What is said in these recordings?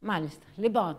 Μάλιστα. Λοιπόν,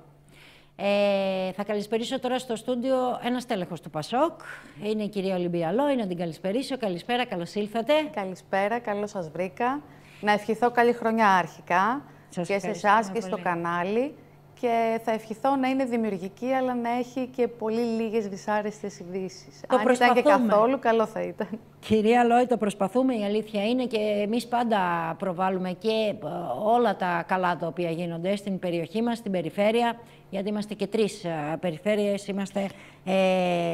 θα καλησπερίσω τώρα στο στούντιο ένα στέλεχος του Πασόκ. Είναι η κυρία Ολυμπιαλό, να την καλησπερίσω. Καλησπέρα, καλώς ήλθατε. Καλησπέρα, καλώς σας βρήκα. Να ευχηθώ καλή χρονιά αρχικά και σε εσάς και στο κανάλι. Και θα ευχηθώ να είναι δημιουργική, αλλά να έχει και πολύ λίγες δυσάρεστες ειδήσεις. Αν ήταν και καθόλου, καλό θα ήταν. Κυρία Λόη, το προσπαθούμε, η αλήθεια είναι, και εμείς πάντα προβάλλουμε και όλα τα καλά τα οποία γίνονται στην περιοχή μας, στην περιφέρεια, γιατί είμαστε και τρεις περιφέρειες, είμαστε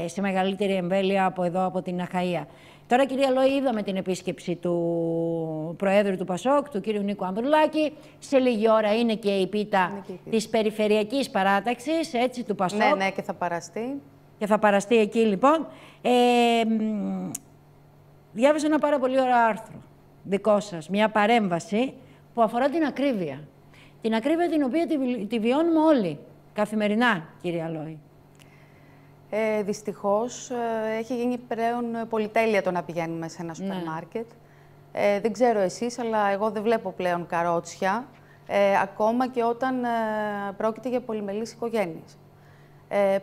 σε μεγαλύτερη εμβέλεια από εδώ, από την Αχαΐα. Τώρα, κυρία Λόη, είδαμε την επίσκεψη του Προέδρου του Πασόκ, του κύριου Νίκου Ανδρουλάκη. Σε λίγη ώρα είναι και η πίτα της Περιφερειακής Παράταξης, έτσι, του Πασόκ. Ναι, ναι, και θα παραστεί. Και θα παραστεί εκεί, λοιπόν. Διάβασα ένα πάρα πολύ ωραίο άρθρο δικό σας, μια παρέμβαση που αφορά την ακρίβεια. Την ακρίβεια την οποία τη βιώνουμε όλοι, καθημερινά, κυρία Λόη. Δυστυχώς, έχει γίνει πλέον πολυτέλεια το να πηγαίνουμε σε ένα σούπερ μάρκετ. Δεν ξέρω εσείς, αλλά εγώ δεν βλέπω πλέον καρότσια, ακόμα και όταν πρόκειται για πολυμελείς οικογένειες.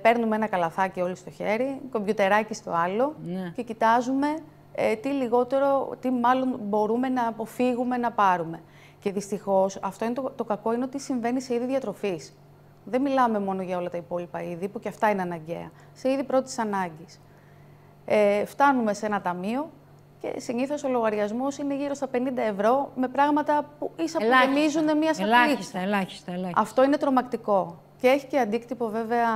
Παίρνουμε ένα καλαθάκι όλοι στο χέρι, κομπιουτεράκι στο άλλο και κοιτάζουμε τι μάλλον μπορούμε να αποφύγουμε να πάρουμε. Και δυστυχώς, αυτό είναι το κακό, είναι ότι συμβαίνει σε είδη διατροφής. Δεν μιλάμε μόνο για όλα τα υπόλοιπα είδη, που και αυτά είναι αναγκαία. Σε είδη πρώτης ανάγκης. Φτάνουμε σε ένα ταμείο και συνήθως ο λογαριασμός είναι γύρω στα 50 ευρώ με πράγματα που ίσα που γεμίζουν μια σακουλίτσα. Ελάχιστα. Αυτό είναι τρομακτικό. Και έχει και αντίκτυπο βέβαια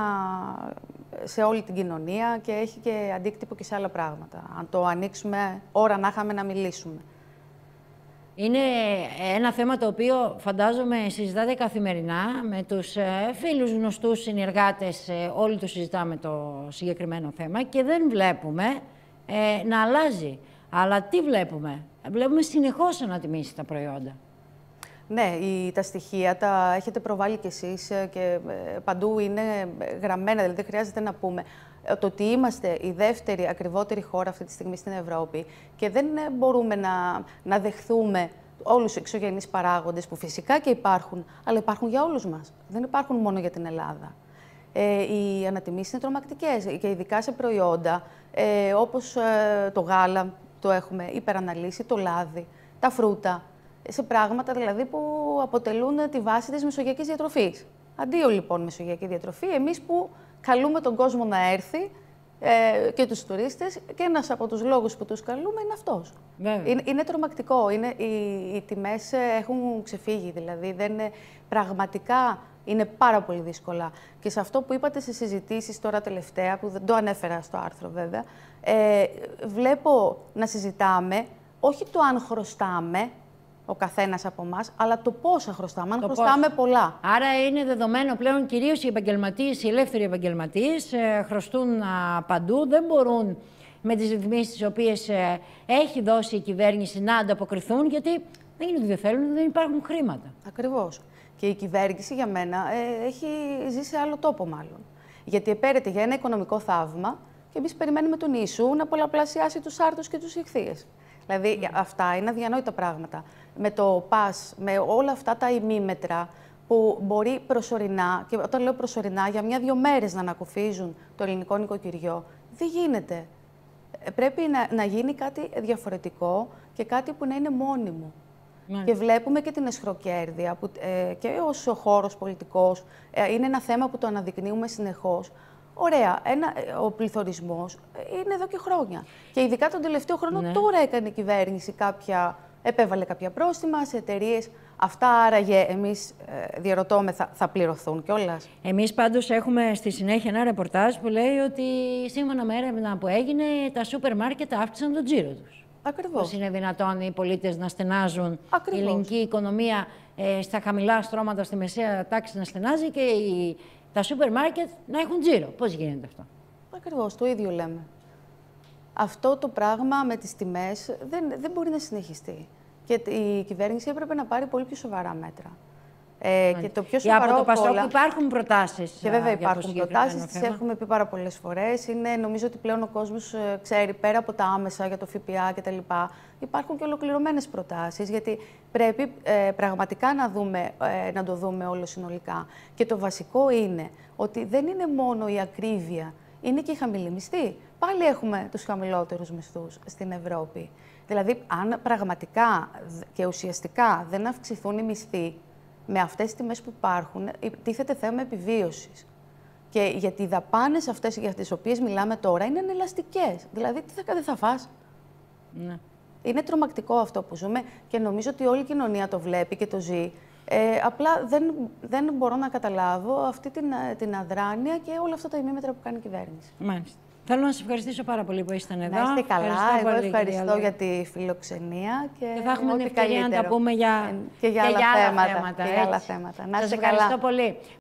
σε όλη την κοινωνία και έχει και αντίκτυπο και σε άλλα πράγματα. Αν το ανοίξουμε, ώρα να είχαμε να μιλήσουμε. Είναι ένα θέμα το οποίο φαντάζομαι συζητάτε καθημερινά με τους φίλους, γνωστούς, συνεργάτες. Όλοι το συζητάμε το συγκεκριμένο θέμα και δεν βλέπουμε να αλλάζει. Αλλά τι βλέπουμε? Βλέπουμε συνεχώς ανατιμήσει τα προϊόντα. Ναι, τα στοιχεία τα έχετε προβάλει κι εσείς και παντού είναι γραμμένα, δηλαδή δεν χρειάζεται να πούμε. Το ότι είμαστε η δεύτερη ακριβότερη χώρα αυτή τη στιγμή στην Ευρώπη και δεν μπορούμε να δεχθούμε όλους τους εξωγενείς παράγοντες που φυσικά και υπάρχουν, αλλά υπάρχουν για όλους μας. Δεν υπάρχουν μόνο για την Ελλάδα. Οι ανατιμήσεις είναι τρομακτικές και ειδικά σε προϊόντα όπως το γάλα, το έχουμε υπεραναλύσει, το λάδι, τα φρούτα, σε πράγματα δηλαδή που αποτελούν τη βάση της μεσογειακής διατροφής. Αντίο λοιπόν μεσογειακή διατροφή, εμείς που καλούμε τον κόσμο να έρθει και τους τουρίστες, και ένας από τους λόγους που τους καλούμε είναι αυτός. Είναι τρομακτικό, οι τιμές έχουν ξεφύγει, δηλαδή πραγματικά είναι πάρα πολύ δύσκολα. Και σε αυτό που είπατε σε συζητήσεις τώρα τελευταία, που δεν το ανέφερα στο άρθρο βέβαια, βλέπω να συζητάμε όχι το αν χρωστάμε, ο καθένας από εμάς, αλλά το πόσα χρωστάμε, αν χρωστάμε πολλά. Άρα είναι δεδομένο πλέον, κυρίως οι επαγγελματίες, οι ελεύθεροι επαγγελματίες, χρωστούν παντού, δεν μπορούν με τις ρυθμίσεις τις οποίες έχει δώσει η κυβέρνηση να ανταποκριθούν, γιατί δεν είναι ότι δεν θέλουν, δεν υπάρχουν χρήματα. Ακριβώς. Και η κυβέρνηση για μένα έχει ζήσει σε άλλο τόπο μάλλον. Γιατί επέρεται για ένα οικονομικό θαύμα και εμείς περιμένουμε τον Ιησού να πολλαπλασιάσει τους άρτους και τους ηχθείες. Δηλαδή, αυτά είναι αδιανόητα πράγματα. Με το ΠΑΣ, με όλα αυτά τα ημίμετρα που μπορεί προσωρινά, και όταν λέω προσωρινά, για 1-2 μέρες να ανακουφίζουν το ελληνικό νοικοκυριό, δεν γίνεται. Πρέπει να γίνει κάτι διαφορετικό και κάτι που να είναι μόνιμο. Και βλέπουμε και την αισχροκέρδεια, που και ως χώρος πολιτικός είναι ένα θέμα που το αναδεικνύουμε συνεχώς. Ωραία, ο πληθωρισμός είναι εδώ και χρόνια. Και ειδικά τον τελευταίο χρόνο τώρα έκανε η κυβέρνηση επέβαλε κάποια πρόστιμα σε εταιρείες. Αυτά άραγε εμείς διαρωτώμεθα θα πληρωθούν κιόλας? Εμείς πάντως έχουμε στη συνέχεια ένα ρεπορτάζ που λέει ότι σύμφωνα με έρευνα που έγινε, τα σούπερ μάρκετ αύξησαν τον τζίρο τους. Ακριβώς. Πώς είναι δυνατόν οι πολίτες να στενάζουν, Ακριβώς. η ελληνική οικονομία στα χαμηλά στρώματα, στη μεσαία τάξη να στενάζει και τα σούπερ μάρκετ να έχουν τζίρο? Πώς γίνεται αυτό? Ακριβώς, το ίδιο λέμε. Αυτό το πράγμα με τις τιμές δεν μπορεί να συνεχιστεί. Και η κυβέρνηση έπρεπε να πάρει πολύ πιο σοβαρά μέτρα. Και το πιο σοβαρό από το απ' όλα... Πασόκ υπάρχουν προτάσεις. Και βέβαια υπάρχουν προτάσεις, τις έχουμε πει πάρα πολλές φορές. Νομίζω ότι πλέον ο κόσμος ξέρει, πέρα από τα άμεσα για το ΦΠΑ κτλ., υπάρχουν και ολοκληρωμένες προτάσεις, γιατί πρέπει πραγματικά να το δούμε όλο συνολικά. Και το βασικό είναι ότι δεν είναι μόνο η ακρίβεια, είναι και η χαμηλή μισθή. Πάλι έχουμε τους χαμηλότερους μισθούς στην Ευρώπη. Δηλαδή, αν πραγματικά και ουσιαστικά δεν αυξηθούν οι μισθοί, με αυτές τις τιμές που υπάρχουν, τίθεται θέμα επιβίωσης. Και γιατί οι δαπάνες αυτές για τις οποίες μιλάμε τώρα είναι ανελαστικές. Δηλαδή, δεν θα φας. Ναι. Είναι τρομακτικό αυτό που ζούμε και νομίζω ότι όλη η κοινωνία το βλέπει και το ζει. Απλά δεν μπορώ να καταλάβω αυτή την αδράνεια και όλα αυτά τα ημίμετρα που κάνει η κυβέρνηση. Μάλιστα. Θέλω να σας ευχαριστήσω πάρα πολύ που ήσασταν εδώ. Να είστε καλά. Εγώ πολύ, ευχαριστώ για τη φιλοξενία και θα έχουμε την ευκαιρία να τα πούμε και για άλλα θέματα. Να είστε καλά. Σας ευχαριστώ πολύ.